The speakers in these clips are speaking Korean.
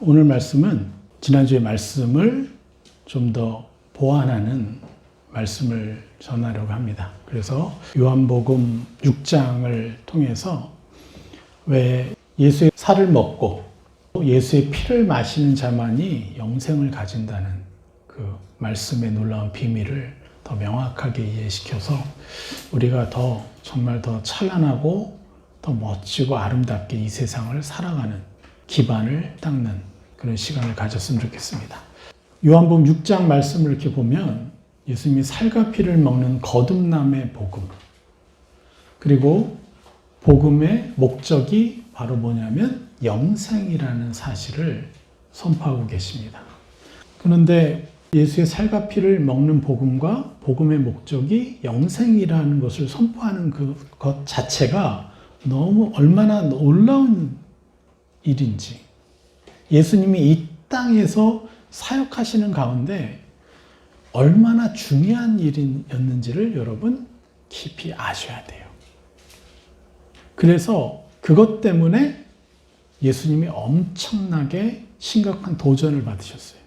오늘 말씀은 지난주의 말씀을 좀 더 보완하는 말씀을 전하려고 합니다. 그래서 요한복음 6장을 통해서 왜 예수의 살을 먹고 예수의 피를 마시는 자만이 영생을 가진다는 그 말씀의 놀라운 비밀을 더 명확하게 이해시켜서 우리가 정말 더 찬란하고 더 멋지고 아름답게 이 세상을 살아가는 기반을 닦는 그런 시간을 가졌으면 좋겠습니다. 요한복음 6장 말씀을 이렇게 보면 예수님이 살과 피를 먹는 거듭남의 복음, 그리고 복음의 목적이 바로 뭐냐면 영생이라는 사실을 선포하고 계십니다. 그런데 예수의 살과 피를 먹는 복음과 복음의 목적이 영생이라는 것을 선포하는 그것 자체가 너무 얼마나 놀라운 일인지, 예수님이 이 땅에서 사역하시는 가운데 얼마나 중요한 일이었는지를 여러분 깊이 아셔야 돼요. 그래서 그것 때문에 예수님이 엄청나게 심각한 도전을 받으셨어요.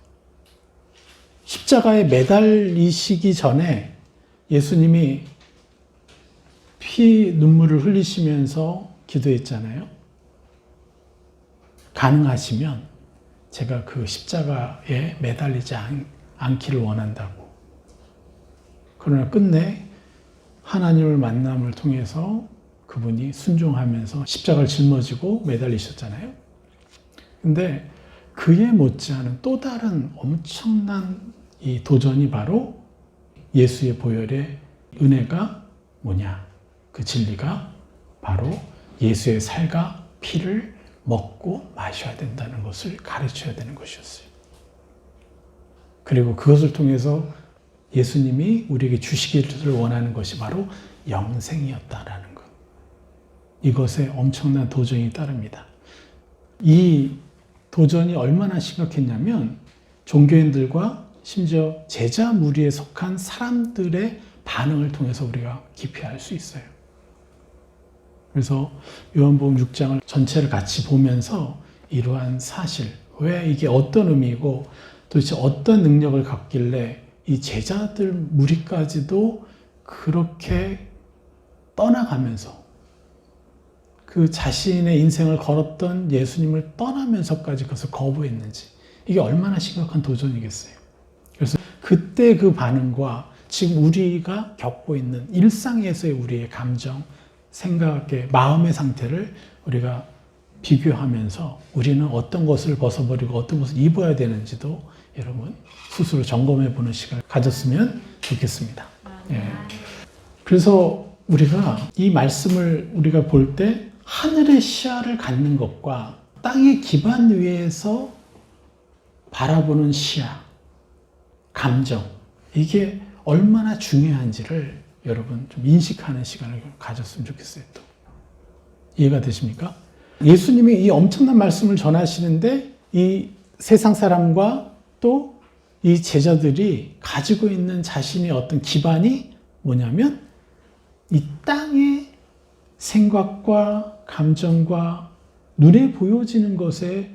십자가에 매달리시기 전에 예수님이 피 눈물을 흘리시면서 기도했잖아요. 가능하시면 제가 그 십자가에 매달리지 않기를 원한다고. 그러나 끝내 하나님을 만남을 통해서 그분이 순종하면서 십자가를 짊어지고 매달리셨잖아요. 근데 그에 못지않은 또 다른 엄청난 이 도전이 바로 예수의 보혈의 은혜가 뭐냐? 그 진리가 바로 예수의 살과 피를 먹고 마셔야 된다는 것을 가르쳐야 되는 것이었어요. 그리고 그것을 통해서 예수님이 우리에게 주시기를 원하는 것이 바로 영생이었다라는 것. 이것에 엄청난 도전이 따릅니다. 이 도전이 얼마나 심각했냐면 종교인들과 심지어 제자 무리에 속한 사람들의 반응을 통해서 우리가 깊이 알 수 있어요. 그래서 요한복음 6장을 전체를 같이 보면서 이러한 사실, 왜 이게 어떤 의미이고 도대체 어떤 능력을 갖길래 이 제자들 무리까지도 그렇게 떠나가면서 그 자신의 인생을 걸었던 예수님을 떠나면서까지 그것을 거부했는지, 이게 얼마나 심각한 도전이겠어요. 그래서 그때 그 반응과 지금 우리가 겪고 있는 일상에서의 우리의 감정, 생각의 마음의 상태를 우리가 비교하면서 우리는 어떤 것을 벗어버리고 어떤 것을 입어야 되는지도 여러분 스스로 점검해 보는 시간을 가졌으면 좋겠습니다. 예. 그래서 우리가 이 말씀을 우리가 볼 때 하늘의 시야를 갖는 것과 땅의 기반 위에서 바라보는 시야, 감정, 이게 얼마나 중요한지를 여러분 좀 인식하는 시간을 가졌으면 좋겠어요. 또 이해가 되십니까? 예수님이 이 엄청난 말씀을 전하시는데 이 세상 사람과 또 이 제자들이 가지고 있는 자신의 어떤 기반이 뭐냐면 이 땅의 생각과 감정과 눈에 보여지는 것에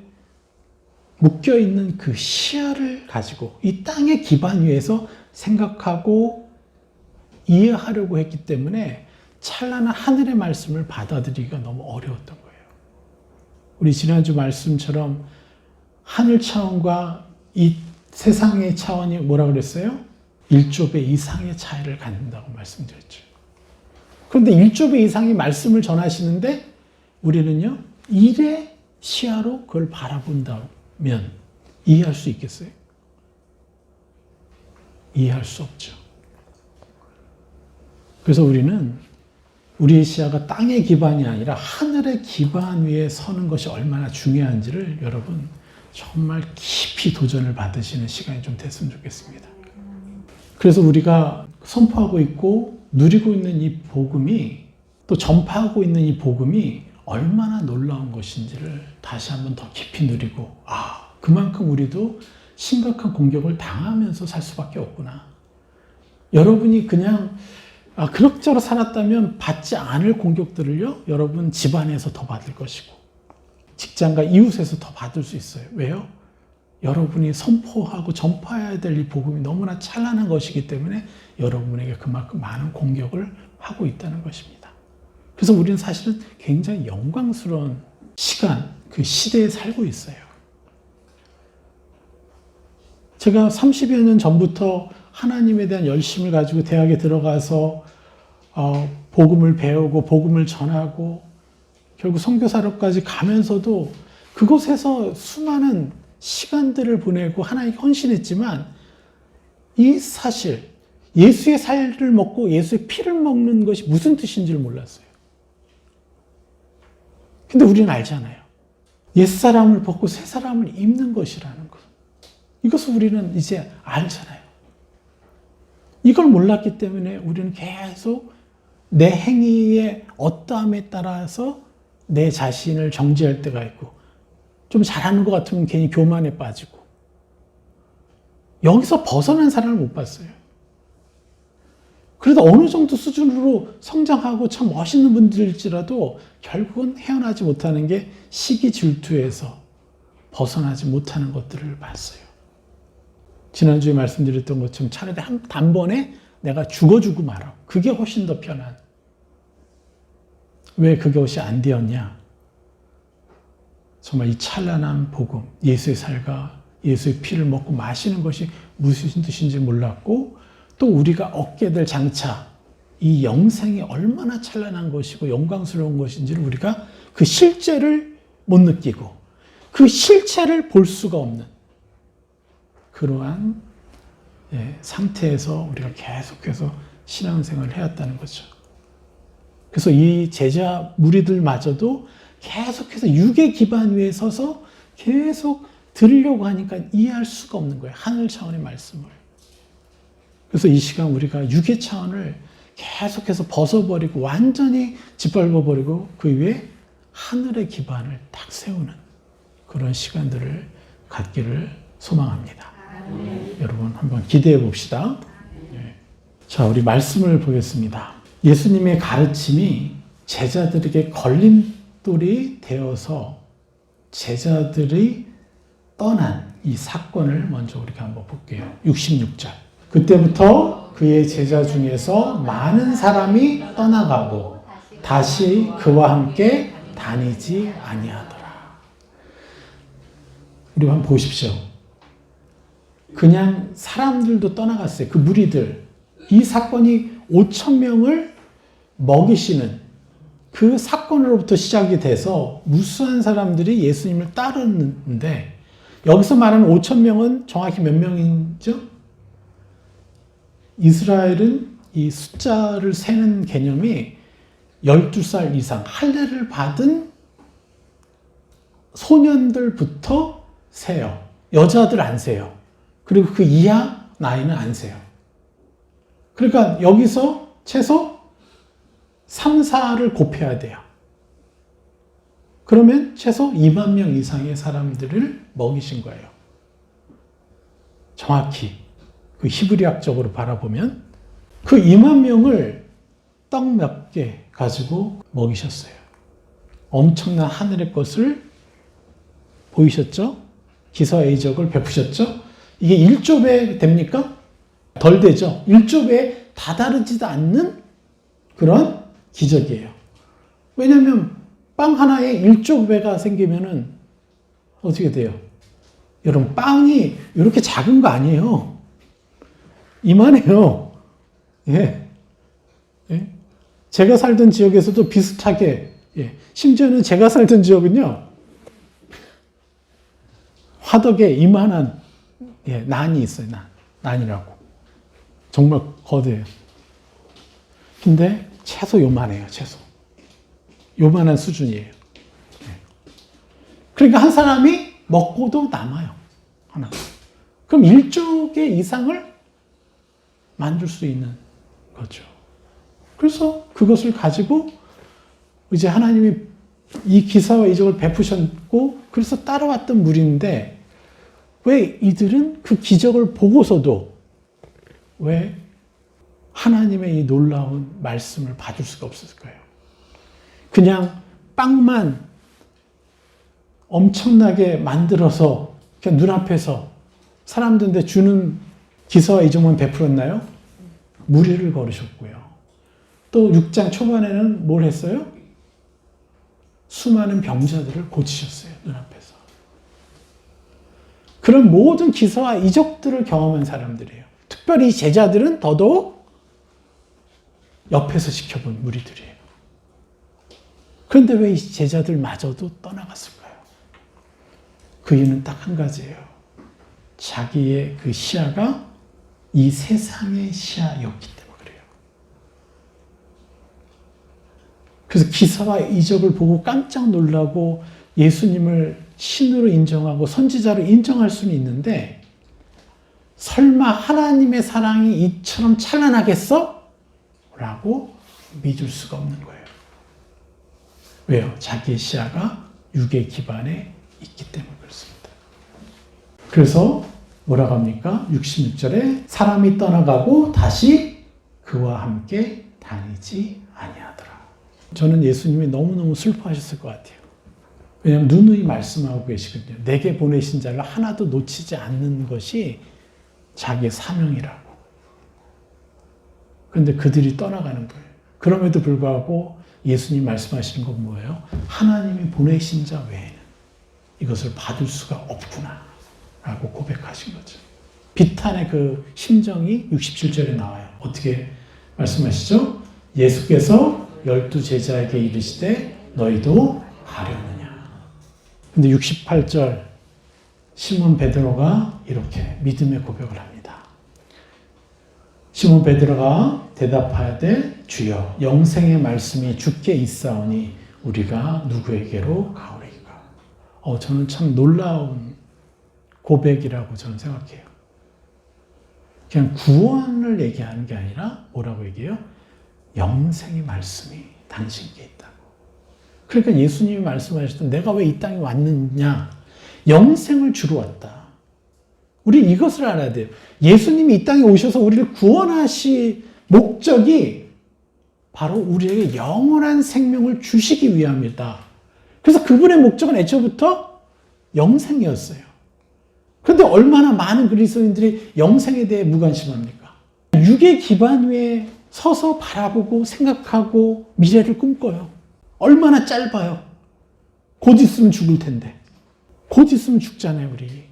묶여있는 그 시야를 가지고 이 땅의 기반 위에서 생각하고 이해하려고 했기 때문에 찬란한 하늘의 말씀을 받아들이기가 너무 어려웠던 거예요. 우리 지난주 말씀처럼 하늘 차원과 이 세상의 차원이 뭐라 그랬어요? 1조 배 이상의 차이를 갖는다고 말씀드렸죠. 그런데 1조 배 이상의 말씀을 전하시는데 우리는요, 1의 시야로 그걸 바라본다면 이해할 수 있겠어요? 이해할 수 없죠. 그래서 우리는 우리의 시야가 땅의 기반이 아니라 하늘의 기반 위에 서는 것이 얼마나 중요한지를 여러분 정말 깊이 도전을 받으시는 시간이 좀 됐으면 좋겠습니다. 그래서 우리가 선포하고 있고 누리고 있는 이 복음이, 또 전파하고 있는 이 복음이 얼마나 놀라운 것인지를 다시 한번 더 깊이 누리고, 그만큼 우리도 심각한 공격을 당하면서 살 수밖에 없구나. 여러분이 그냥 그럭저럭 살았다면 받지 않을 공격들을요, 여러분 집안에서 더 받을 것이고, 직장과 이웃에서 더 받을 수 있어요. 왜요? 여러분이 선포하고 전파해야 될 이 복음이 너무나 찬란한 것이기 때문에 여러분에게 그만큼 많은 공격을 하고 있다는 것입니다. 그래서 우리는 사실은 굉장히 영광스러운 시간, 그 시대에 살고 있어요. 제가 30여 년 전부터 하나님에 대한 열심을 가지고 대학에 들어가서 복음을 배우고 복음을 전하고 결국 선교사로까지 가면서도 그곳에서 수많은 시간들을 보내고 하나님께 헌신했지만 이 사실 예수의 살을 먹고 예수의 피를 먹는 것이 무슨 뜻인지를 몰랐어요. 근데 우리는 알잖아요. 옛사람을 벗고 새사람을 입는 것이라는 것. 이것을 우리는 이제 알잖아요. 이걸 몰랐기 때문에 우리는 계속 내 행위의 어떠함에 따라서 내 자신을 정죄할 때가 있고 좀 잘하는 것 같으면 괜히 교만에 빠지고 여기서 벗어난 사람을 못 봤어요. 그래도 어느 정도 수준으로 성장하고 참 멋있는 분들일지라도 결국은 헤어나지 못하는 게 시기 질투에서 벗어나지 못하는 것들을 봤어요. 지난주에 말씀드렸던 것처럼 차라리 단번에 내가 죽어주고 말아. 그게 훨씬 더 편한. 왜 그것이 안 되었냐? 정말 이 찬란한 복음, 예수의 살과 예수의 피를 먹고 마시는 것이 무슨 뜻인지 몰랐고 또 우리가 얻게 될 장차 이 영생이 얼마나 찬란한 것이고 영광스러운 것인지를 우리가 그 실제를 못 느끼고 그 실체를 볼 수가 없는 그러한 상태에서 우리가 계속해서 신앙생활을 해왔다는 거죠. 그래서 이 제자 무리들마저도 계속해서 육의 기반 위에 서서 계속 들으려고 하니까 이해할 수가 없는 거예요. 하늘 차원의 말씀을. 그래서 이 시간 우리가 육의 차원을 계속해서 벗어버리고 완전히 짓밟아버리고 그 위에 하늘의 기반을 딱 세우는 그런 시간들을 갖기를 소망합니다. 여러분 한번 기대해 봅시다. 자, 우리 말씀을 보겠습니다. 예수님의 가르침이 제자들에게 걸림돌이 되어서 제자들이 떠난 이 사건을 먼저 우리가 한번 볼게요. 66절. 그때부터 그의 제자 중에서 많은 사람이 떠나가고 다시 그와 함께 다니지 아니하더라. 우리 한번 보십시오. 그냥 사람들도 떠나갔어요. 그 무리들. 이 사건이 5,000명을 먹이시는 그 사건으로부터 시작이 돼서 무수한 사람들이 예수님을 따르는데 여기서 말하는 5,000명은 정확히 몇 명이죠? 이스라엘은 이 숫자를 세는 개념이 12살 이상 할례를 받은 소년들부터 세요. 여자들 안 세요. 그리고 그 이하 나이는 안 세요. 그러니까 여기서 최소 3, 4를 곱해야 돼요. 그러면 최소 2만 명 이상의 사람들을 먹이신 거예요. 정확히 그 히브리학적으로 바라보면 그 2만 명을 떡 몇 개 가지고 먹이셨어요. 엄청난 하늘의 것을 보이셨죠? 기사 의적을 베푸셨죠? 이게 1조배 됩니까? 덜 되죠. 1조배에 다다르지도 않는 그런 기적이에요. 왜냐하면 빵 하나에 1조배가 생기면은 어떻게 돼요? 여러분 빵이 이렇게 작은 거 아니에요. 이만해요. 예. 예. 제가 살던 지역에서도 비슷하게, 심지어는 제가 살던 지역은요, 화덕에 이만한, 난이 있어요, 난이라고. 정말 거대해요. 근데 채소 요만해요, 채소. 요만한 수준이에요. 그러니까 한 사람이 먹고도 남아요, 하나. 그럼 1조 개 이상을 만들 수 있는 거죠. 그래서 그것을 가지고 이제 하나님이 이 기사와 이적을 베푸셨고 그래서 따라왔던 무리인데 왜 이들은 그 기적을 보고서도 왜 하나님의 이 놀라운 말씀을 받을 수가 없었을까요? 그냥 빵만 엄청나게 만들어서 그냥 눈앞에서 사람들한테 주는 기사와 이정만 베풀었나요? 무리를 걸으셨고요. 또 6장 초반에는 뭘 했어요? 수많은 병자들을 고치셨어요. 눈앞에서. 그런 모든 기사와 이적들을 경험한 사람들이에요. 특별히 제자들은 더더욱 옆에서 지켜본 무리들이에요. 그런데 왜 이 제자들마저도 떠나갔을까요? 그 이유는 딱 한 가지예요. 자기의 그 시야가 이 세상의 시야였기 때문에 그래요. 그래서 기사와 이적을 보고 깜짝 놀라고 예수님을 신으로 인정하고 선지자로 인정할 수는 있는데 설마 하나님의 사랑이 이처럼 찬란하겠어? 라고 믿을 수가 없는 거예요. 왜요? 자기의 시야가 육의 기반에 있기 때문에 그렇습니다. 그래서 뭐라고 합니까? 66절에 사람이 떠나가고 다시 그와 함께 다니지 아니하더라. 저는 예수님이 너무너무 슬퍼하셨을 것 같아요. 왜냐하면 누누이 말씀하고 계시거든요. 내게 보내신 자를 하나도 놓치지 않는 것이 자기의 사명이라고. 그런데 그들이 떠나가는 거예요. 그럼에도 불구하고 예수님 말씀하시는 건 뭐예요? 하나님이 보내신 자 외에는 이것을 받을 수가 없구나 라고 고백하신 거죠. 비탄의 그 심정이 67절에 나와요. 어떻게 말씀하시죠? 예수께서 12 제자에게 이르시되 너희도 가려느냐. 근데 68절 시몬 베드로가 이렇게 믿음의 고백을 합니다. 시몬 베드로가 대답하되 주여 영생의 말씀이 주께 있사오니 우리가 누구에게로 가오리까. 저는 참 놀라운 고백이라고 저는 생각해요. 그냥 구원을 얘기하는 게 아니라 뭐라고 얘기해요? 영생의 말씀이 당신께 있다고. 그러니까 예수님이 말씀하셨던 내가 왜 이 땅에 왔느냐. 영생을 주러 왔다. 우리 이것을 알아야 돼요. 예수님이 이 땅에 오셔서 우리를 구원하실 목적이 바로 우리에게 영원한 생명을 주시기 위함이다. 그래서 그분의 목적은 애초부터 영생이었어요. 그런데 얼마나 많은 그리스도인들이 영생에 대해 무관심합니까? 육의 기반 위에 서서 바라보고 생각하고 미래를 꿈꿔요. 얼마나 짧아요. 곧 있으면 죽을 텐데. 곧 있으면 죽잖아요, 우리.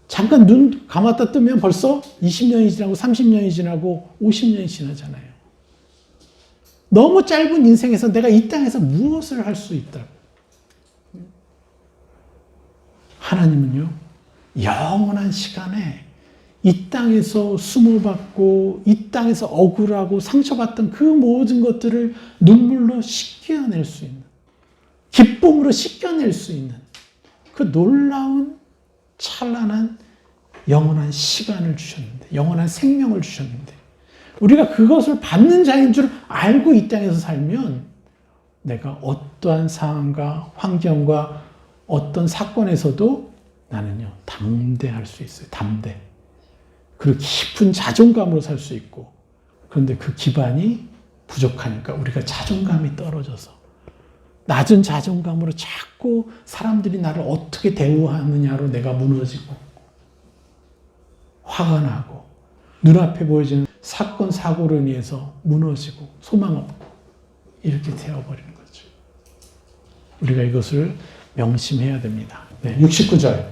잠깐 눈 감았다 뜨면 벌써 20년이 지나고 30년이 지나고 50년이 지나잖아요. 너무 짧은 인생에서 내가 이 땅에서 무엇을 할 수 있다고. 하나님은요, 영원한 시간에 이 땅에서 수모받고 이 땅에서 억울하고 상처받던 그 모든 것들을 눈물로 씻겨낼 수 있는, 기쁨으로 씻겨낼 수 있는 그 놀라운 찬란한 영원한 시간을 주셨는데, 영원한 생명을 주셨는데, 우리가 그것을 받는 자인 줄 알고 이 땅에서 살면 내가 어떠한 상황과 환경과 어떤 사건에서도 나는요, 담대할 수 있어요. 담대. 그리고 깊은 자존감으로 살 수 있고. 그런데 그 기반이 부족하니까 우리가 자존감이 떨어져서 낮은 자존감으로 자꾸 사람들이 나를 어떻게 대우하느냐로 내가 무너지고 화가 나고 눈앞에 보여지는 사건 사고로 인해서 무너지고 소망 없고 이렇게 되어버리는 거죠. 우리가 이것을 명심해야 됩니다. 네, 69절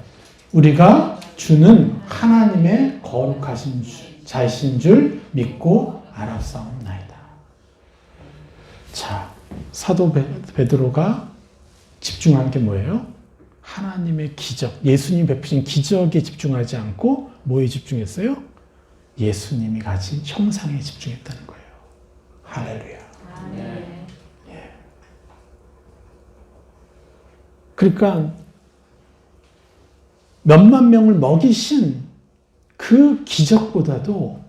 우리가 주는 하나님의 거룩하신 자이신 줄 믿고 알았사옵나이다. 자, 사도 베드로가 집중한 게 뭐예요? 하나님의 기적, 예수님 베푸신 기적에 집중하지 않고 뭐에 집중했어요? 예수님이 가진 형상에 집중했다는 거예요. 할렐루야. 네. 예. 그러니까 몇만 명을 먹이신 그 기적보다도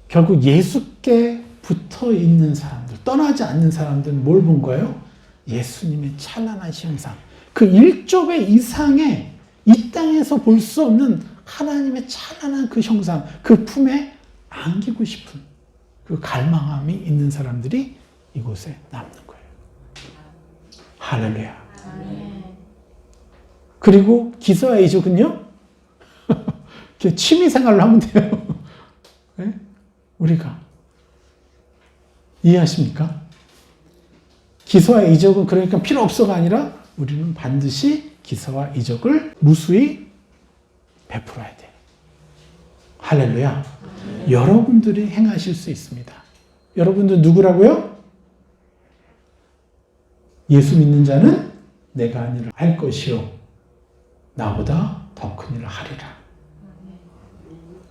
결국 예수께 붙어 있는 사람들, 떠나지 않는 사람들은 뭘 본 거예요? 예수님의 찬란한 형상. 그 1조 배 이상의 이 땅에서 볼 수 없는 하나님의 찬란한 그 형상, 그 품에 안기고 싶은 그 갈망함이 있는 사람들이 이곳에 남는 거예요. 할렐루야. 그리고 기서와 이족은요? 취미 생활을 하면 돼요. 네? 우리가. 이해하십니까? 기서와 이족은 그러니까 필요 없어가 아니라 우리는 반드시 기서와 이족을 무수히 베풀어야 돼요. 할렐루야. 여러분들이 행하실 수 있습니다. 여러분들 누구라고요? 예수 믿는 자는 내가 한 일을 할 것이요 나보다 더 큰 일을 하리라.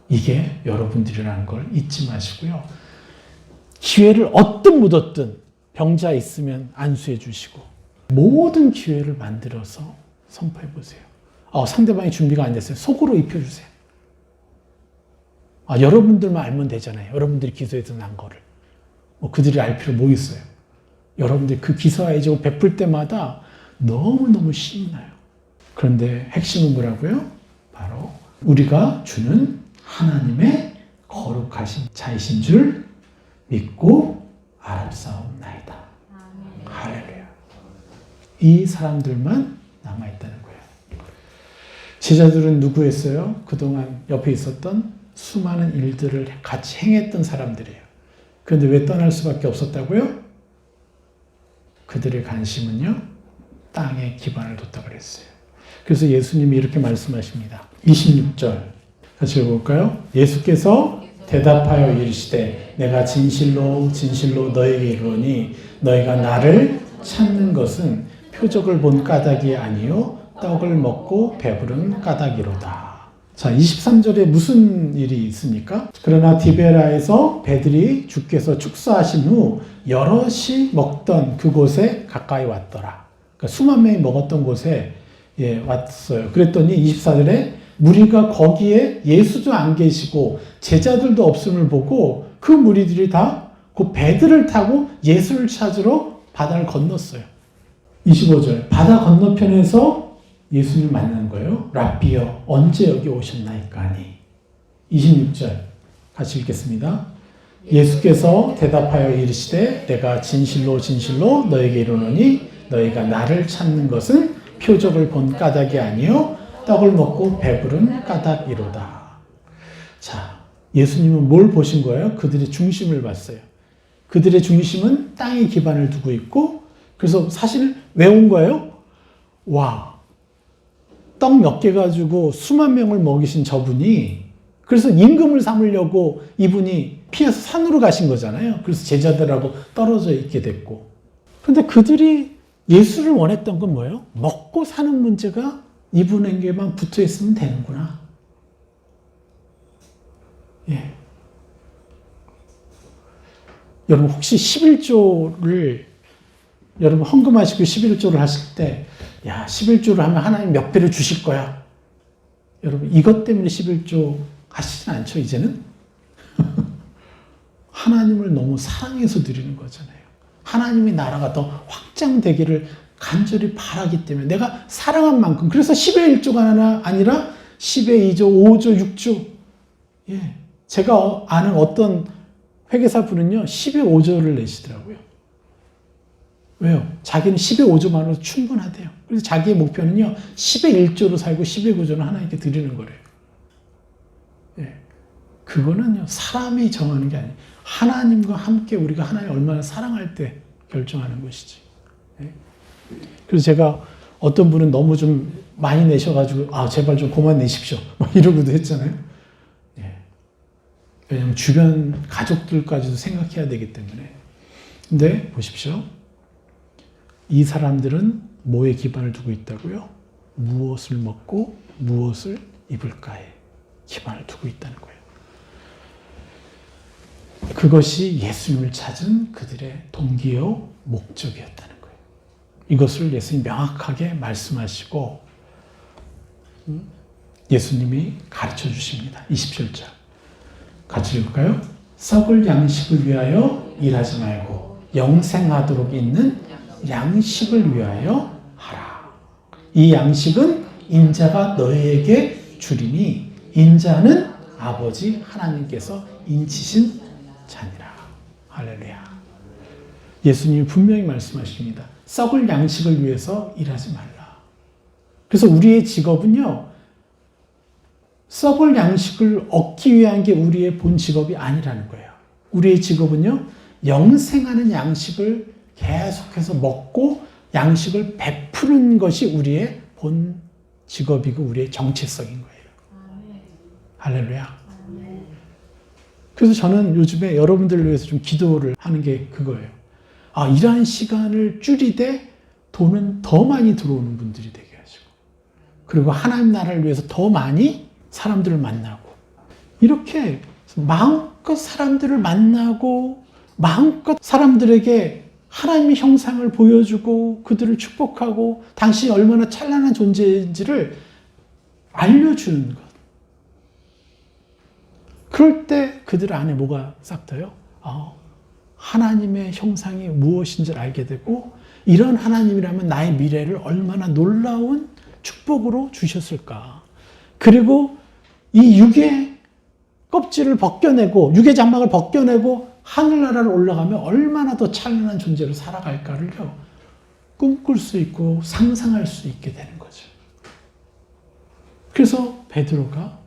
이게 여러분들이라는 걸 잊지 마시고요. 기회를 얻든 못 얻든 병자 있으면 안수해 주시고 모든 기회를 만들어서 선포해 보세요. 상대방이 준비가 안 됐어요. 속으로 입혀주세요. 여러분들만 알면 되잖아요. 여러분들이 기서에서 난 거를. 그들이 알 필요 뭐 있어요. 여러분들이 그 기서와 이제 베풀 때마다 너무너무 신이 나요. 그런데 핵심은 뭐라고요? 바로 우리가 주는 하나님의 거룩하신 자이신 줄 믿고 알았사옵나이다. 할렐루야. 이 사람들만 남아있다는 거예요. 제자들은 누구였어요? 그동안 옆에 있었던 수많은 일들을 같이 행했던 사람들이에요. 그런데 왜 떠날 수밖에 없었다고요? 그들의 관심은요, 땅에 기반을 뒀다고 그랬어요. 그래서 예수님이 이렇게 말씀하십니다. 26절 같이 읽어볼까요? 예수께서 대답하여 이르시되 내가 진실로 진실로 너에게 이르노니 너희가 나를 찾는 것은 표적을 본 까닭이 아니요 떡을 먹고 배부른 까닭이로다. 자, 23절에 무슨 일이 있습니까? 그러나 디베라에서 배들이 주께서 축사하신 후 여럿이 먹던 그곳에 가까이 왔더라. 그러니까 수만 명이 먹었던 곳에 왔어요. 그랬더니 24절에 무리가 거기에 예수도 안 계시고 제자들도 없음을 보고 그 무리들이 다 그 배들을 타고 예수를 찾으러 바다를 건넜어요. 25절 바다 건너편에서 예수님을 만난 거예요. 랍비여 언제 여기 오셨나이까 하니. 26절 같이 읽겠습니다. 예수께서 대답하여 이르시되 내가 진실로 진실로 너에게 이르노니 너희가 나를 찾는 것은 표적을 본 까닭이 아니요 떡을 먹고 배부른 까닭이로다. 자, 예수님은 뭘 보신 거예요? 그들의 중심을 봤어요. 그들의 중심은 땅에 기반을 두고 있고 그래서 사실 왜 온 거예요? 와, 떡 몇 개 가지고 수만 명을 먹이신 저분이 그래서 임금을 삼으려고 이분이 피해서 산으로 가신 거잖아요. 그래서 제자들하고 떨어져 있게 됐고. 그런데 그들이 예수를 원했던 건 뭐예요? 먹고 사는 문제가 이분에게만 붙어 있으면 되는구나. 예. 여러분 혹시 11조를 여러분 헌금하시고 11조를 하실 때 야, 11조를 하면 하나님 몇 배를 주실 거야. 여러분 이것 때문에 11조 하시진 않죠, 이제는? 하나님을 너무 사랑해서 드리는 거잖아요. 하나님의 나라가 더 확장되기를 간절히 바라기 때문에 내가 사랑한 만큼 그래서 10의 1조가 아니라 10의 2조, 5조, 6조 예, 제가 아는 어떤 회계사 분은요 10의 5조를 내시더라고요. 왜요? 자기는 10의 5조만으로 충분하대요. 그래서 자기의 목표는요 10의 1조로 살고 10의 9조는 하나님께 드리는 거래요. 예, 그거는요 사람이 정하는 게 아니에요. 하나님과 함께 우리가 하나님 얼마나 사랑할 때 결정하는 것이지. 예. 그래서 제가 어떤 분은 너무 좀 많이 내셔가지고 제발 좀 그만 내십시오 막 이러고도 했잖아요. 예. 왜냐하면 주변 가족들까지도 생각해야 되기 때문에. 근데 보십시오. 이 사람들은 뭐에 기반을 두고 있다고요? 무엇을 먹고 무엇을 입을까에 기반을 두고 있다는 거예요. 그것이 예수님을 찾은 그들의 동기요 목적이었다는 거예요. 이것을 예수님이 명확하게 말씀하시고 예수님이 가르쳐 주십니다. 27절 같이 읽을까요? 썩을 양식을 위하여 일하지 말고 영생하도록 있는 양식을 위하여 하라. 이 양식은 인자가 너희에게 주리니 인자는 아버지 하나님께서 인치신 자니라. 할렐루야. 예수님이 분명히 말씀하십니다. 썩을 양식을 위해서 일하지 말라. 그래서 우리의 직업은요, 썩을 양식을 얻기 위한 게 우리의 본 직업이 아니라는 거예요. 우리의 직업은요, 영생하는 양식을 계속해서 먹고 양식을 베푸는 것이 우리의 본 직업이고 우리의 정체성인 거예요. 할렐루야. 그래서 저는 요즘에 여러분들을 위해서 좀 기도를 하는 게 그거예요. 일하는 시간을 줄이되 돈은 더 많이 들어오는 분들이 되게 하시고, 그리고 하나님 나라를 위해서 더 많이 사람들을 만나고, 이렇게 마음껏 사람들을 만나고 마음껏 사람들에게 하나님의 형상을 보여주고 그들을 축복하고 당신이 얼마나 찬란한 존재인지를 알려주는 것. 그럴 때 그들 안에 뭐가 싹 터요? 하나님의 형상이 무엇인지를 알게 되고, 이런 하나님이라면 나의 미래를 얼마나 놀라운 축복으로 주셨을까. 그리고 이 육의 껍질을 벗겨내고, 육의 장막을 벗겨내고 하늘나라를 올라가면 얼마나 더 찬란한 존재로 살아갈까를요, 꿈꿀 수 있고 상상할 수 있게 되는 거죠. 그래서 베드로가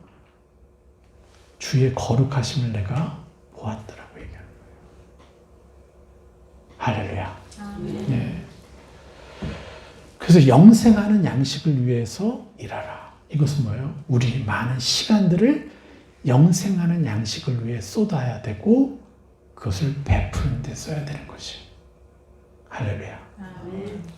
주의 거룩하심을 내가 보았더라고 얘기하는 거예요. 할렐루야. 네. 그래서 영생하는 양식을 위해서 일하라. 이것은 뭐예요? 우리 많은 시간들을 영생하는 양식을 위해 쏟아야 되고 그것을 베푸는 데 써야 되는 것이. 할렐루야.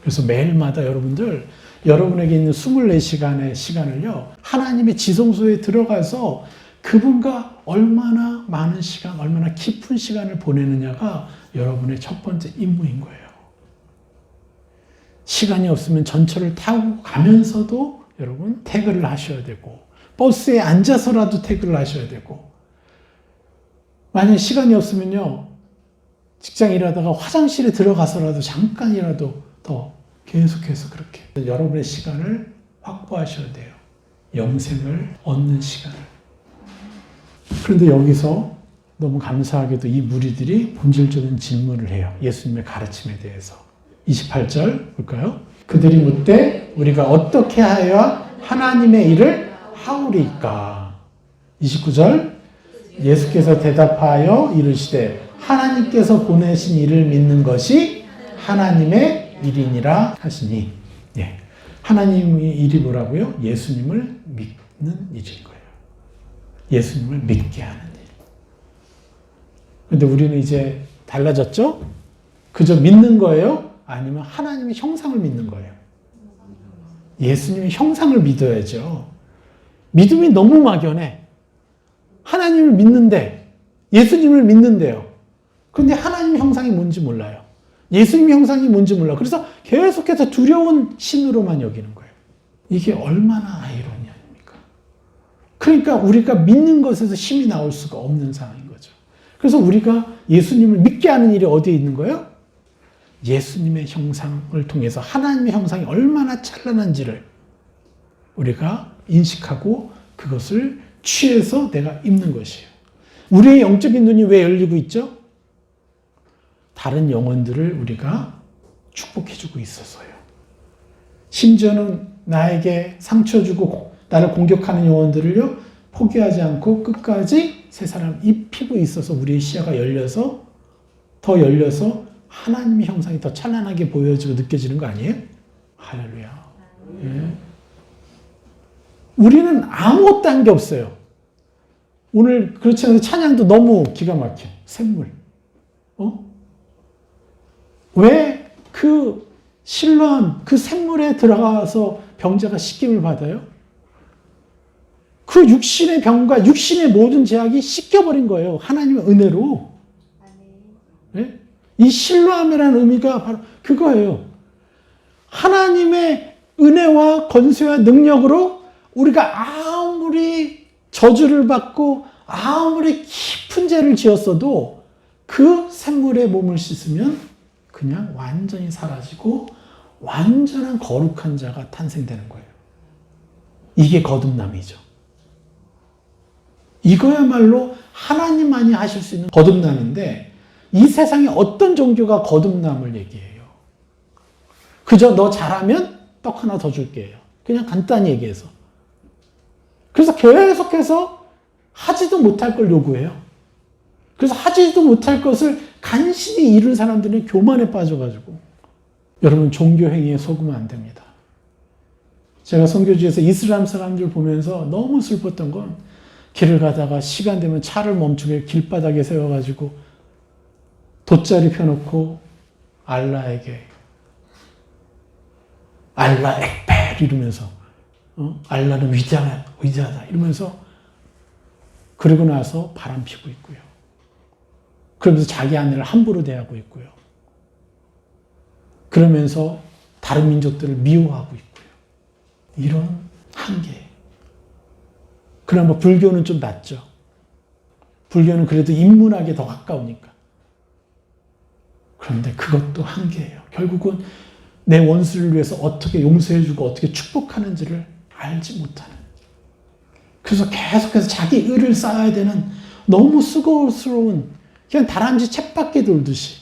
그래서 매일마다 여러분들, 여러분에게 있는 24시간의 시간을요, 하나님의 지성소에 들어가서 그분과 얼마나 많은 시간, 얼마나 깊은 시간을 보내느냐가 여러분의 첫 번째 임무인 거예요. 시간이 없으면 전철을 타고 가면서도 여러분 태그를 하셔야 되고, 버스에 앉아서라도 태그를 하셔야 되고, 만약 시간이 없으면요, 직장 일하다가 화장실에 들어가서라도 잠깐이라도 더 계속해서 그렇게 여러분의 시간을 확보하셔야 돼요. 영생을 얻는 시간을. 그런데 여기서 너무 감사하게도 이 무리들이 본질적인 질문을 해요. 예수님의 가르침에 대해서. 28절 볼까요? 그들이 묻되 우리가 어떻게 하여야 하나님의 일을 하오리까? 29절 예수께서 대답하여 이르시되 하나님께서 보내신 일을 믿는 것이 하나님의 일이니라 하시니. 예. 하나님의 일이 뭐라고요? 예수님을 믿는 일인 거예요. 예수님을 믿게 하는 일. 그런데 우리는 이제 달라졌죠? 그저 믿는 거예요? 아니면 하나님의 형상을 믿는 거예요? 예수님의 형상을 믿어야죠. 믿음이 너무 막연해. 하나님을 믿는데, 예수님을 믿는데요. 그런데 하나님의 형상이 뭔지 몰라요. 예수님의 형상이 뭔지 몰라요. 그래서 계속해서 두려운 신으로만 여기는 거예요. 이게 얼마나 아이러니 아닙니까? 그러니까 우리가 믿는 것에서 힘이 나올 수가 없는 상황인 거죠. 그래서 우리가 예수님을 믿게 하는 일이 어디에 있는 거예요? 예수님의 형상을 통해서 하나님의 형상이 얼마나 찬란한지를 우리가 인식하고 그것을 취해서 내가 입는 것이에요. 우리의 영적인 눈이 왜 열리고 있죠? 다른 영혼들을 우리가 축복해주고 있어서요. 심지어는 나에게 상처 주고 나를 공격하는 영혼들을요, 포기하지 않고 끝까지 세 사람 입히고 있어서 우리의 시야가 열려서 더 열려서 하나님의 형상이 더 찬란하게 보여지고 느껴지는 거 아니에요? 할렐루야. 예. 우리는 아무것도 한 게 없어요. 오늘 그렇지 않아도 찬양도 너무 기가 막혀. 샘물. 왜 그 실로암, 그 샘물에 들어가서 병자가 씻김을 받아요? 그 육신의 병과 육신의 모든 죄악이 씻겨버린 거예요. 하나님의 은혜로. 네? 이 실로암이라는 의미가 바로 그거예요. 하나님의 은혜와 권세와 능력으로 우리가 아무리 저주를 받고 아무리 깊은 죄를 지었어도 그 샘물에 몸을 씻으면 그냥 완전히 사라지고 완전한 거룩한 자가 탄생되는 거예요. 이게 거듭남이죠. 이거야말로 하나님만이 하실 수 있는 거듭남인데 이 세상에 어떤 종교가 거듭남을 얘기해요? 그저 너 잘하면 떡 하나 더 줄게요. 그냥 간단히 얘기해서. 그래서 계속해서 하지도 못할 걸 요구해요. 그래서 하지도 못할 것을 간신히 이룬 사람들은 교만에 빠져가지고, 여러분 종교 행위에 속으면 안 됩니다. 제가 선교지에서 이슬람 사람들 보면서 너무 슬펐던 건, 길을 가다가 시간 되면 차를 멈추게 길바닥에 세워가지고 돗자리 펴놓고 알라에게 알라 액벨 이러면서 알라는 위대하다 이러면서, 그러고 나서 바람 피고 있고요. 그러면서 자기 아내를 함부로 대하고 있고요. 그러면서 다른 민족들을 미워하고 있고요. 이런 한계예요. 그나마 불교는 좀 낫죠. 불교는 그래도 인문학에 더 가까우니까. 그런데 그것도 한계예요. 결국은 내 원수를 위해서 어떻게 용서해주고 어떻게 축복하는지를 알지 못하는. 그래서 계속해서 자기 의를 쌓아야 되는 너무 수고스러운, 그냥 다람쥐 쳇바퀴 돌듯이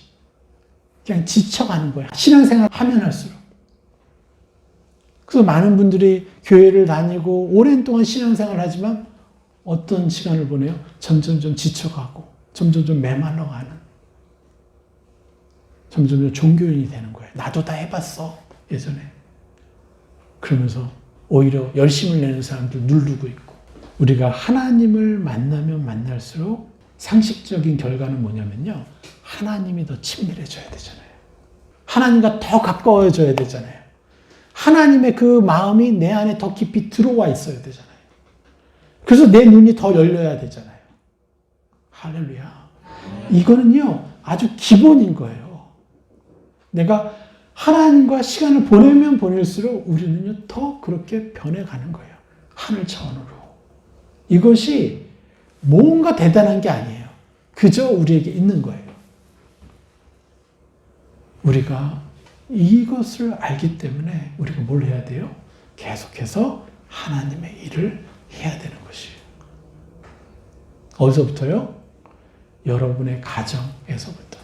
그냥 지쳐가는 거야. 신앙생활 하면 할수록. 그래서 많은 분들이 교회를 다니고 오랜 동안 신앙생활을 하지만 어떤 시간을 보내요? 점점 좀 지쳐가고 점점 좀 메말라가는, 점점 좀 종교인이 되는 거예요. 나도 다 해봤어 예전에. 그러면서 오히려 열심을 내는 사람들 누르고 있고. 우리가 하나님을 만나면 만날수록 상식적인 결과는 뭐냐면요, 하나님이 더 친밀해져야 되잖아요. 하나님과 더 가까워져야 되잖아요. 하나님의 그 마음이 내 안에 더 깊이 들어와 있어야 되잖아요. 그래서 내 눈이 더 열려야 되잖아요. 할렐루야. 이거는요, 아주 기본인 거예요. 내가 하나님과 시간을 보내면 보낼수록 우리는요, 더 그렇게 변해가는 거예요. 하늘 차원으로. 이것이 뭔가 대단한 게 아니에요. 그저 우리에게 있는 거예요. 우리가 이것을 알기 때문에 우리가 뭘 해야 돼요? 계속해서 하나님의 일을 해야 되는 것이에요. 어디서부터요? 여러분의 가정에서부터.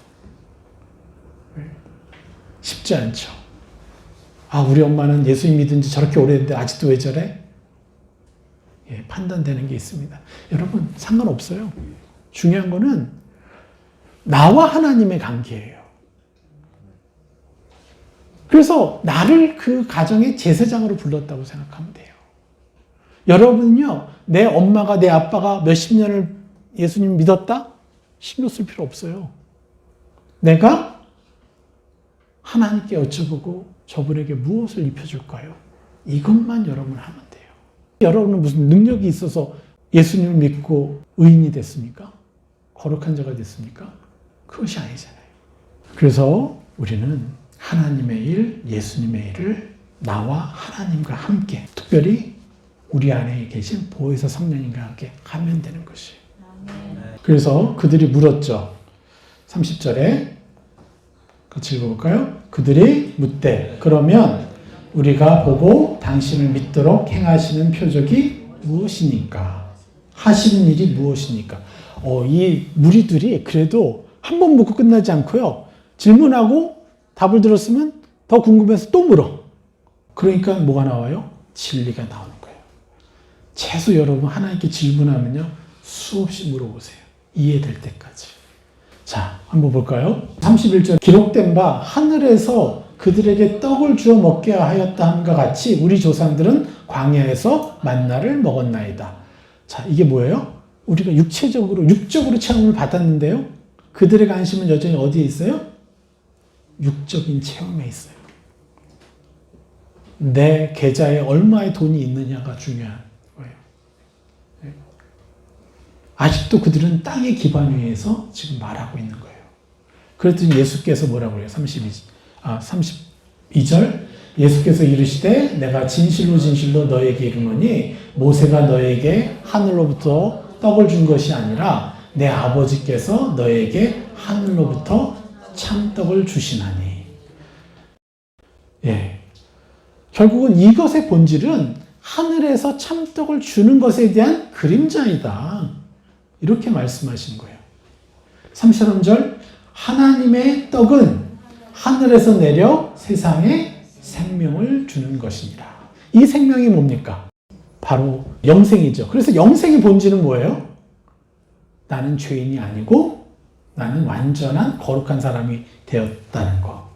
쉽지 않죠. 아, 우리 엄마는 예수님 믿은 지 저렇게 오래됐는데 아직도 왜 저래? 예, 판단되는 게 있습니다. 여러분, 상관없어요. 중요한 거는 나와 하나님의 관계예요. 그래서 나를 그 가정의 제사장으로 불렀다고 생각하면 돼요. 여러분은요, 내 엄마가, 내 아빠가 몇십 년을 예수님 믿었다? 신경 쓸 필요 없어요. 내가 하나님께 여쭤보고 저분에게 무엇을 입혀줄까요? 이것만 여러분 하면 돼요. 여러분은 무슨 능력이 있어서 예수님을 믿고 의인이 됐습니까? 거룩한 자가 됐습니까? 그것이 아니잖아요. 그래서 우리는 하나님의 일, 예수님의 일을 나와 하나님과 함께, 특별히 우리 안에 계신 보혜사 성령님과 함께 하면 되는 것이에요. 그래서 그들이 물었죠. 30절에 같이 읽어볼까요? 그들이 묻되 그러면 우리가 보고 당신을 믿도록 행하시는 표적이 무엇이니까? 하시는 일이 무엇이니까? 이 무리들이 그래도 한 번 묻고 끝나지 않고요. 질문하고 답을 들었으면 더 궁금해서 또 물어. 그러니까 뭐가 나와요? 진리가 나오는 거예요. 최소 여러분 하나님께 질문하면요, 수없이 물어보세요. 이해될 때까지. 자, 한번 볼까요? 31절 기록된 바 하늘에서 그들에게 떡을 주어 먹게 하였다 함과 같이 우리 조상들은 광야에서 만나를 먹었나이다. 자, 이게 뭐예요? 우리가 육적으로 체험을 받았는데요. 그들의 관심은 여전히 어디에 있어요? 육적인 체험에 있어요. 내 계좌에 얼마의 돈이 있느냐가 중요한 거예요. 아직도 그들은 땅의 기반 위에서 지금 말하고 있는 거예요. 그랬더니 예수께서 뭐라고 해요? 32절 예수께서 이르시되 내가 진실로 진실로 너에게 이르노니 모세가 너에게 하늘로부터 떡을 준 것이 아니라 내 아버지께서 너에게 하늘로부터 참떡을 주시나니. 예. 결국은 이것의 본질은 하늘에서 참떡을 주는 것에 대한 그림자이다. 이렇게 말씀하시는 거예요. 33절 하나님의 떡은 하늘에서 내려 세상에 생명을 주는 것이니라. 이 생명이 뭡니까? 바로 영생이죠. 그래서 영생의 본질은 뭐예요? 나는 죄인이 아니고 나는 완전한 거룩한 사람이 되었다는 것.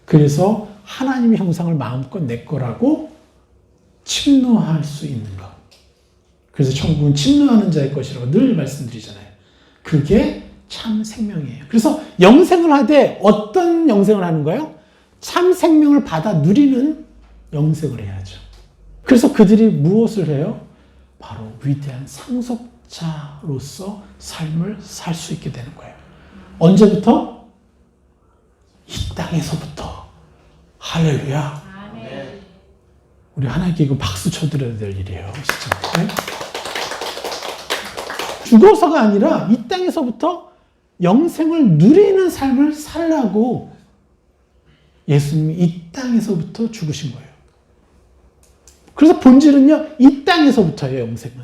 그래서 하나님의 형상을 마음껏 내 거라고 침노할 수 있는 것. 그래서 천국은 침노하는 자의 것이라고 늘 말씀드리잖아요. 그게 참 생명이에요. 그래서 영생을 하되 어떤 영생을 하는 거예요? 참 생명을 받아 누리는 영생을 해야죠. 그래서 그들이 무엇을 해요? 바로 위대한 상속자로서 삶을 살 수 있게 되는 거예요. 언제부터? 이 땅에서부터. 할렐루야. 아멘. 우리 하나님께 이거 박수 쳐드려야 될 일이에요. 진짜. 네? 죽어서가 아니라 이 땅에서부터 영생을 누리는 삶을 살라고 예수님이 이 땅에서부터 죽으신 거예요. 그래서 본질은요, 이 땅에서부터예요, 영생은.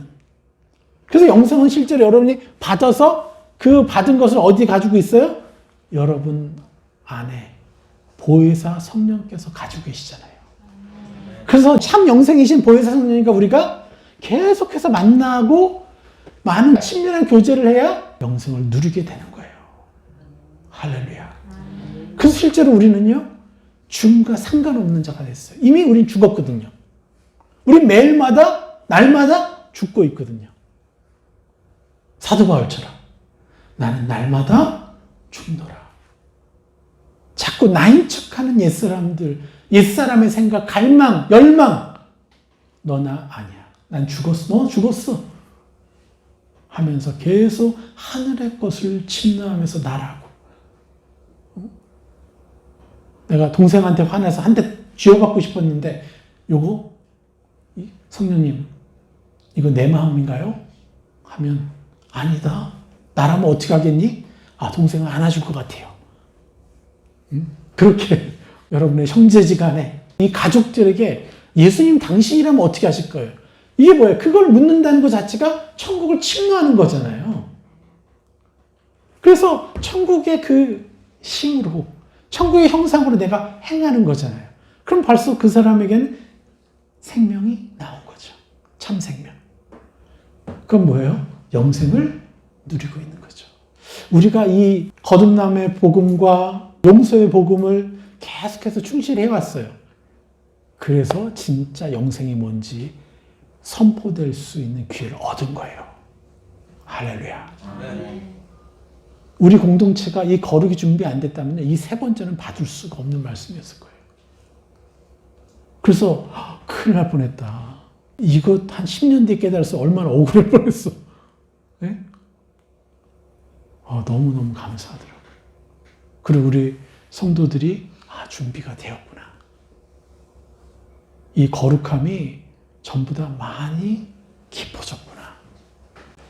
그래서 영생은 실제로 여러분이 받아서 그 받은 것을 어디 가지고 있어요? 여러분 안에 보혜사 성령께서 가지고 계시잖아요. 그래서 참 영생이신 보혜사 성령이니까 우리가 계속해서 만나고 많은 친밀한 교제를 해야 영생을 누리게 되는 거예요. 할렐루야. 그래서 실제로 우리는요, 죽음과 상관없는 자가 됐어요. 이미 우린 죽었거든요. 우린 매일마다, 날마다 죽고 있거든요. 사도 바울처럼 나는 날마다 죽노라. 자꾸 나인 척하는 옛사람들, 옛사람의 생각, 갈망, 열망. 너나 아니야. 난 죽었어. 너 죽었어. 하면서 계속 하늘의 것을 침노하면서 나라고. 내가 동생한테 화내서 한 대 쥐어받고 싶었는데 요거 성령님 이거 내 마음인가요? 하면 아니다. 나라면 어떻게 하겠니? 아, 동생은 안아줄 것 같아요. 그렇게 여러분의 형제지간에 이 가족들에게 예수님 당신이라면 어떻게 하실 거예요? 이게 뭐예요? 그걸 묻는다는 것 자체가 천국을 침노하는 거잖아요. 그래서 천국의 그 힘으로, 천국의 형상으로 내가 행하는 거잖아요. 그럼 벌써 그 사람에게는 생명이 나온 거죠. 참 생명. 그건 뭐예요? 영생을 누리고 있는 거죠. 우리가 이 거듭남의 복음과 용서의 복음을 계속해서 충실히 해왔어요. 그래서 진짜 영생이 뭔지 선포될 수 있는 기회를 얻은 거예요. 할렐루야. 네. 우리 공동체가 이 거룩이 준비 안 됐다면 이 세 번째는 받을 수가 없는 말씀이었을 거예요. 그래서 큰일 날 뻔했다. 이거 한 10년 뒤에 깨달아서 얼마나 억울할 뻔했어. 네? 너무너무 감사하더라고요. 그리고 우리 성도들이 준비가 되었구나. 이 거룩함이 전부 다 많이 깊어졌구나.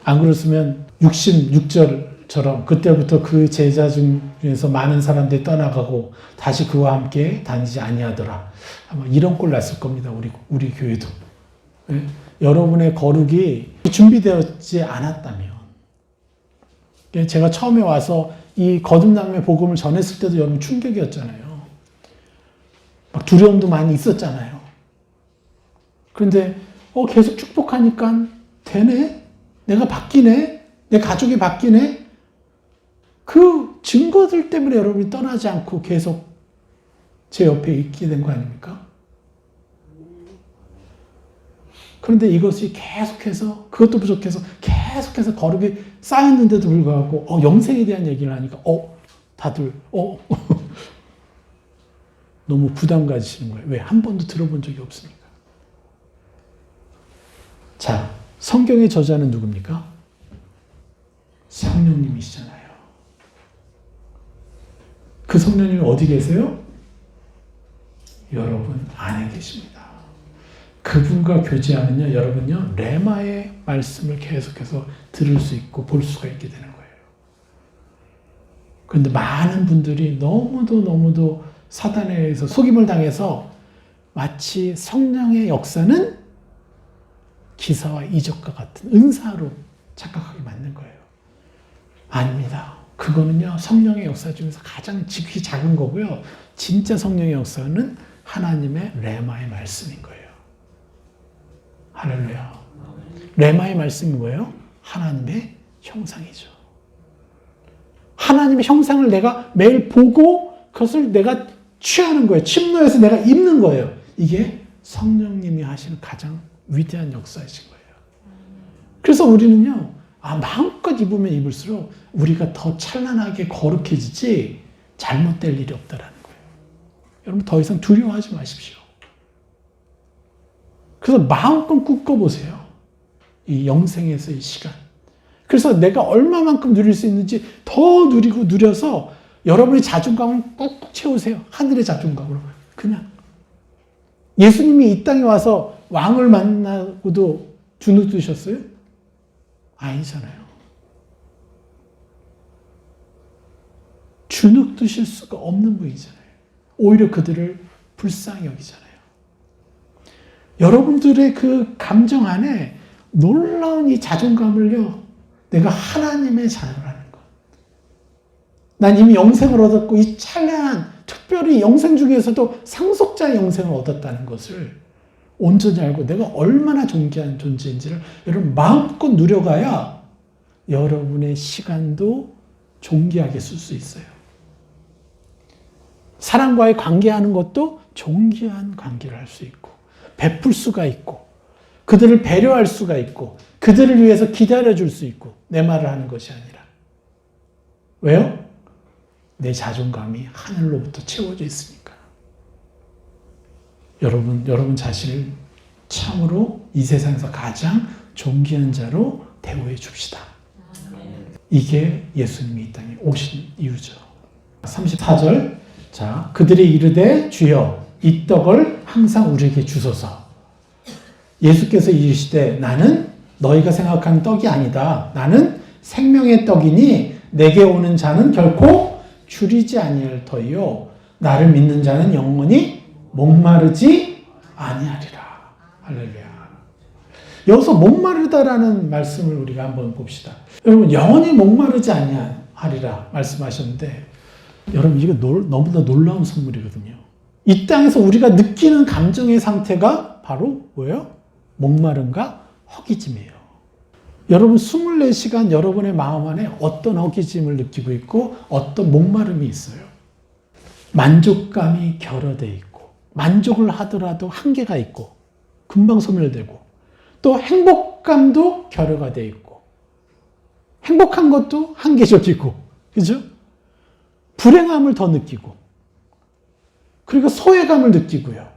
안 그랬으면 66절처럼 그때부터 그 제자 중에서 많은 사람들이 떠나가고 다시 그와 함께 다니지 아니하더라. 아마 이런 꼴 났을 겁니다. 우리 교회도. 네? 여러분의 거룩이 준비되었지 않았다면 제가 처음에 와서 이 거듭남의 복음을 전했을 때도 여러분 충격이었잖아요. 막 두려움도 많이 있었잖아요. 그런데 계속 축복하니까 되네? 내가 바뀌네? 내 가족이 바뀌네? 그 증거들 때문에 여러분이 떠나지 않고 계속 제 옆에 있게 된 거 아닙니까? 그런데 이것이 계속해서, 그것도 부족해서 계속해서 거룩이 쌓였는데도 불구하고 영생에 대한 얘기를 하니까 다들 너무 부담 가지시는 거예요. 왜? 한 번도 들어본 적이 없으니까. 자, 성경의 저자는 누굽니까? 성령님이시잖아요. 그 성령님이 어디 계세요? 여러분 안에 계십니다. 그분과 교제하면요, 여러분요, 레마의 말씀을 계속해서 들을 수 있고 볼 수가 있게 되는 거예요. 그런데 많은 분들이 너무도 사단에 의해서 속임을 당해서 마치 성령의 역사는 기사와 이적과 같은 은사로 착각하게 만든 거예요. 아닙니다. 그거는요, 성령의 역사 중에서 가장 지극히 작은 거고요. 진짜 성령의 역사는 하나님의 레마의 말씀인 거예요. 할렐루야. 레마의 말씀이 뭐예요? 하나님의 형상이죠. 하나님의 형상을 내가 매일 보고 그것을 내가 취하는 거예요. 침노해서 내가 입는 거예요. 이게 성령님이 하시는 가장 위대한 역사이신 거예요. 그래서 우리는요, 마음껏 입으면 입을수록 우리가 더 찬란하게 거룩해지지 잘못될 일이 없다라는 거예요. 여러분 더 이상 두려워하지 마십시오. 그래서 마음껏 꿈꿔보세요. 이 영생에서의 시간. 그래서 내가 얼마만큼 누릴 수 있는지 더 누리고 누려서 여러분의 자존감을 꾹꾹 채우세요. 하늘의 자존감으로. 그냥. 예수님이 이 땅에 와서 왕을 만나고도 주눅 드셨어요? 아니잖아요. 주눅 드실 수가 없는 분이잖아요. 오히려 그들을 불쌍히 여기잖아요. 여러분들의 그 감정 안에 놀라운 이 자존감을요, 내가 하나님의 자녀라는 것. 난 이미 영생을 얻었고 이 찬란한 특별히 영생 중에서도 상속자의 영생을 얻었다는 것을 온전히 알고 내가 얼마나 존귀한 존재인지를 여러분 마음껏 누려가야 여러분의 시간도 존귀하게 쓸 수 있어요. 사람과의 관계하는 것도 존귀한 관계를 할 수 있고 베풀 수가 있고 그들을 배려할 수가 있고 그들을 위해서 기다려줄 수 있고 내 말을 하는 것이 아니라. 왜요? 내 자존감이 하늘로부터 채워져 있으니까. 여러분 자신을 참으로 이 세상에서 가장 존귀한 자로 대우해 줍시다. 이게 예수님이 이 땅에 오신 이유죠. 34절. 자, 그들이 이르되 주여 이 떡을 항상 우리에게 주소서. 예수께서 이르시되 나는 너희가 생각하는 떡이 아니다. 나는 생명의 떡이니 내게 오는 자는 결코 줄이지 아니할 터이요 나를 믿는 자는 영원히 목마르지 아니하리라. 할렐루야. 여기서 목마르다라는 말씀을 우리가 한번 봅시다. 여러분 영원히 목마르지 아니하리라 말씀하셨는데 여러분 이게 너무나 놀라운 선물이거든요. 이 땅에서 우리가 느끼는 감정의 상태가 바로 뭐예요? 목마름과 허기짐이에요. 여러분 24시간 여러분의 마음 안에 어떤 허기짐을 느끼고 있고 어떤 목마름이 있어요. 만족감이 결여되어 있고 만족을 하더라도 한계가 있고 금방 소멸되고 또 행복감도 결여가 되어 있고 행복한 것도 한계적이고 그죠? 불행함을 더 느끼고 그리고 소외감을 느끼고요.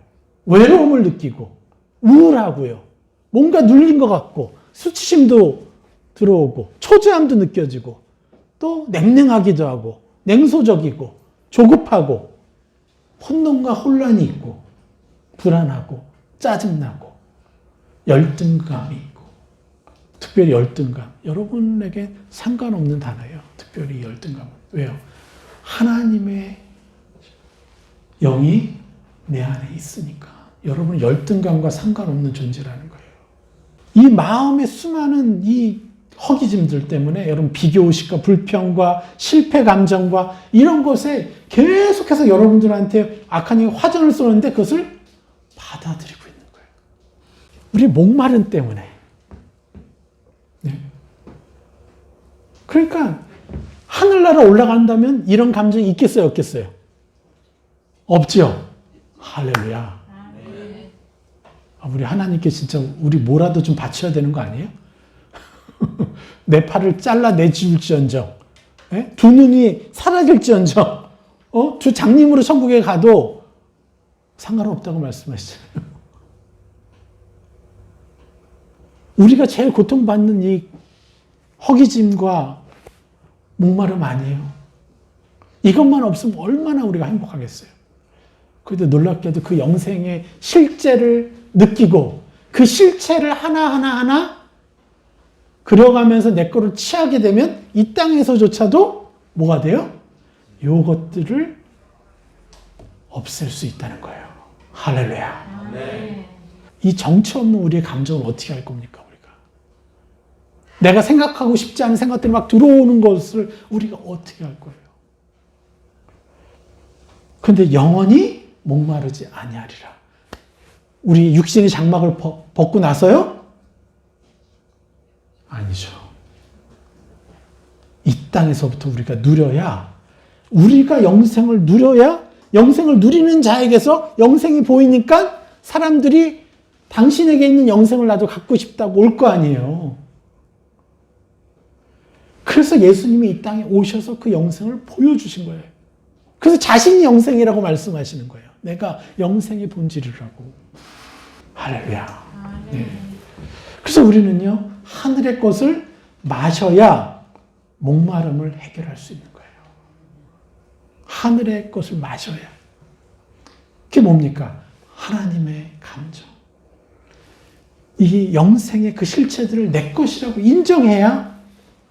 외로움을 느끼고 우울하고요. 뭔가 눌린 것 같고 수치심도 들어오고 초조함도 느껴지고 또 냉랭하기도 하고 냉소적이고 조급하고 혼돈과 혼란이 있고 불안하고 짜증나고 열등감이 있고 특별히 열등감. 여러분에게 상관없는 단어예요. 특별히 열등감은. 왜요? 하나님의 영이 내 안에 있으니까. 여러분은 열등감과 상관없는 존재라는 거예요. 이 마음의 수많은 이 허기짐들 때문에 여러분 비교의식과 불평과 실패 감정과 이런 것에 계속해서 여러분들한테 악한 영이 화전을 쏘는데 그것을 받아들이고 있는 거예요. 우리 목마름 때문에. 네. 그러니까 하늘나라 올라간다면 이런 감정이 있겠어요? 없겠어요? 없죠? 할렐루야. 우리 하나님께 진짜 우리 뭐라도 좀 바쳐야 되는 거 아니에요? 내 팔을 잘라내줄지언정, 두 눈이 사라질지언정, 주 장님으로 천국에 가도 상관없다고 말씀하시잖아요. 우리가 제일 고통받는 이 허기짐과 목마름 아니에요. 이것만 없으면 얼마나 우리가 행복하겠어요. 그런데 놀랍게도 그 영생의 실제를 느끼고 그 실체를 하나하나 그려가면서 내 거를 취하게 되면 이 땅에서조차도 뭐가 돼요? 요것들을 없앨 수 있다는 거예요. 할렐루야. 네. 이 정체 없는 우리의 감정을 어떻게 할 겁니까? 우리가 내가 생각하고 싶지 않은 생각들이 막 들어오는 것을 우리가 어떻게 할 거예요? 그런데 영원히 목마르지 아니하리라. 우리 육신의 장막을 벗고 나서요? 아니죠. 이 땅에서부터 우리가 누려야, 우리가 영생을 누려야, 영생을 누리는 자에게서 영생이 보이니까 사람들이 당신에게 있는 영생을 나도 갖고 싶다고 올 거 아니에요. 그래서 예수님이 이 땅에 오셔서 그 영생을 보여주신 거예요. 그래서 자신이 영생이라고 말씀하시는 거예요. 내가 영생의 본질이라고. 할렐루야. 네. 그래서 우리는요, 하늘의 것을 마셔야 목마름을 해결할 수 있는 거예요. 하늘의 것을 마셔야. 그게 뭡니까? 하나님의 감정. 이 영생의 그 실체들을 내 것이라고 인정해야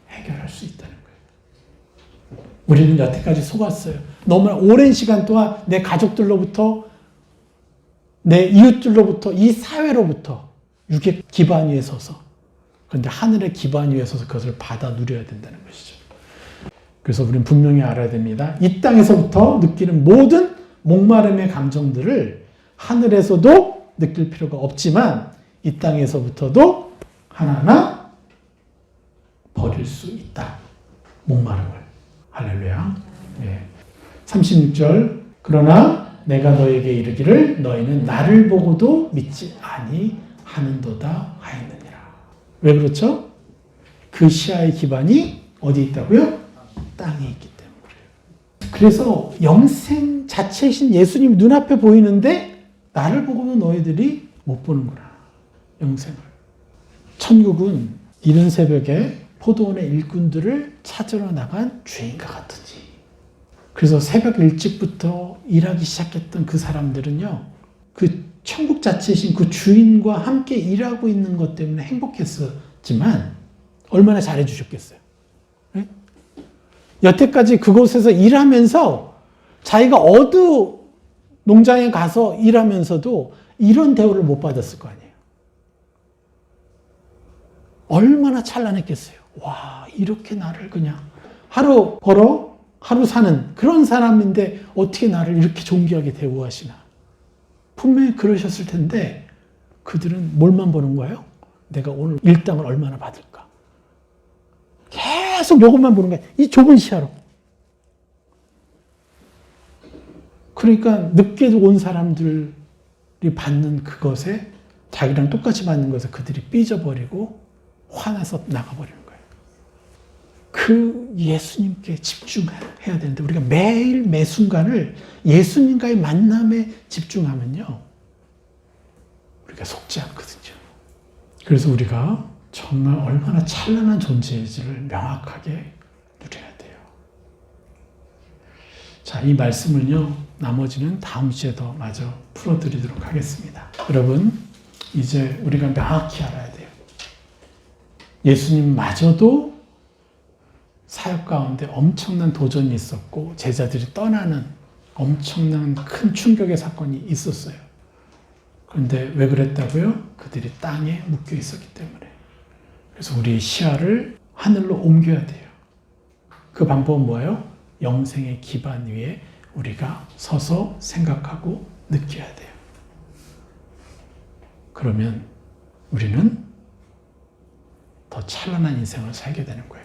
해결할 수 있다는 거예요. 우리는 여태까지 속았어요. 너무나 오랜 시간 동안 내 가족들로부터, 내 이웃들로부터, 이 사회로부터 육의 기반 위에 서서, 그런데 하늘의 기반 위에 서서 그것을 받아 누려야 된다는 것이죠. 그래서 우리는 분명히 알아야 됩니다. 이 땅에서부터 느끼는 모든 목마름의 감정들을 하늘에서도 느낄 필요가 없지만 이 땅에서부터도 하나하나 버릴 수 있다. 목마름을. 할렐루야. 네. 36절. 그러나 내가 너에게 이르기를 너희는 나를 보고도 믿지 아니하는도다 하였느니라. 왜 그렇죠? 그 시야의 기반이 어디 있다고요? 땅에 있기 때문에 그래요. 그래서 영생 자체이신 예수님 눈앞에 보이는데 나를 보고도 너희들이 못 보는구나. 영생을. 천국은 이른 새벽에 포도원의 일꾼들을 찾으러 나간 주인과 같으니. 그래서 새벽 일찍부터 일하기 시작했던 그 사람들은요, 그 천국 자체이신 그 주인과 함께 일하고 있는 것 때문에 행복했었지만 얼마나 잘해주셨겠어요. 네? 여태까지 그곳에서 일하면서 자기가 어느 농장에 가서 일하면서도 이런 대우를 못 받았을 거 아니에요. 얼마나 찬란했겠어요. 와, 이렇게 나를 그냥 하루 벌어 하루 사는 그런 사람인데 어떻게 나를 이렇게 존귀하게 대우하시나. 분명히 그러셨을 텐데 그들은 뭘만 보는 거예요? 내가 오늘 일당을 얼마나 받을까. 계속 이것만 보는 거예요. 이 좁은 시야로. 그러니까 늦게 온 사람들이 받는 그것에, 자기랑 똑같이 받는 것에 그들이 삐져버리고 화나서 나가버리는 거예요. 그 예수님께 집중해야 되는데 우리가 매일 매 순간을 예수님과의 만남에 집중하면요, 우리가 속지 않거든요. 그래서 우리가 정말 얼마나 찬란한 존재인지를 명확하게 누려야 돼요. 자, 이 말씀을요, 나머지는 다음 주에 더 마저 풀어드리도록 하겠습니다. 여러분, 이제 우리가 명확히 알아야 돼요. 예수님마저도 사역 가운데 엄청난 도전이 있었고 제자들이 떠나는 엄청난 큰 충격의 사건이 있었어요. 그런데 왜 그랬다고요? 그들이 땅에 묶여 있었기 때문에. 그래서 우리의 시야를 하늘로 옮겨야 돼요. 그 방법은 뭐예요? 영생의 기반 위에 우리가 서서 생각하고 느껴야 돼요. 그러면 우리는 더 찬란한 인생을 살게 되는 거예요.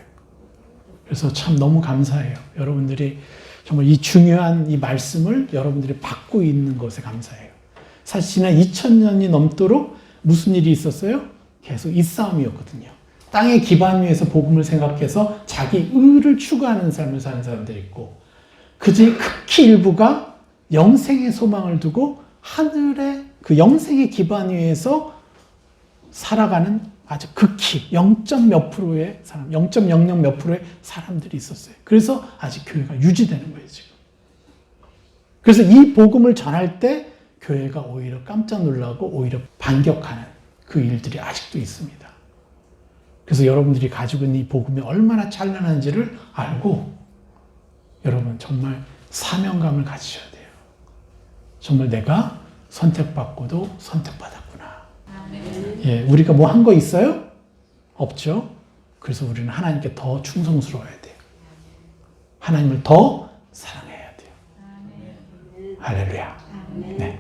그래서 참 너무 감사해요. 여러분들이 정말 이 중요한 이 말씀을 여러분들이 받고 있는 것에 감사해요. 사실 지난 2000년이 넘도록 무슨 일이 있었어요? 계속 이 싸움이었거든요. 땅의 기반 위에서 복음을 생각해서 자기 의를 추구하는 삶을 사는 사람들이 있고, 그중에 극히 일부가 영생의 소망을 두고 하늘의 그 영생의 기반 위에서 살아가는 아주 극히 0. 몇 프로의 사람, 0.00 몇 프로의 사람들이 있었어요. 그래서 아직 교회가 유지되는 거예요, 지금. 그래서 이 복음을 전할 때 교회가 오히려 깜짝 놀라고 오히려 반격하는 그 일들이 아직도 있습니다. 그래서 여러분들이 가지고 있는 이 복음이 얼마나 찬란한지를 알고 여러분 정말 사명감을 가지셔야 돼요. 정말 내가 선택받고도 선택받았구나. 예, 우리가 뭐 한 거 있어요? 없죠? 그래서 우리는 하나님께 더 충성스러워야 돼요. 하나님을 더 사랑해야 돼요. 할렐루야. 네.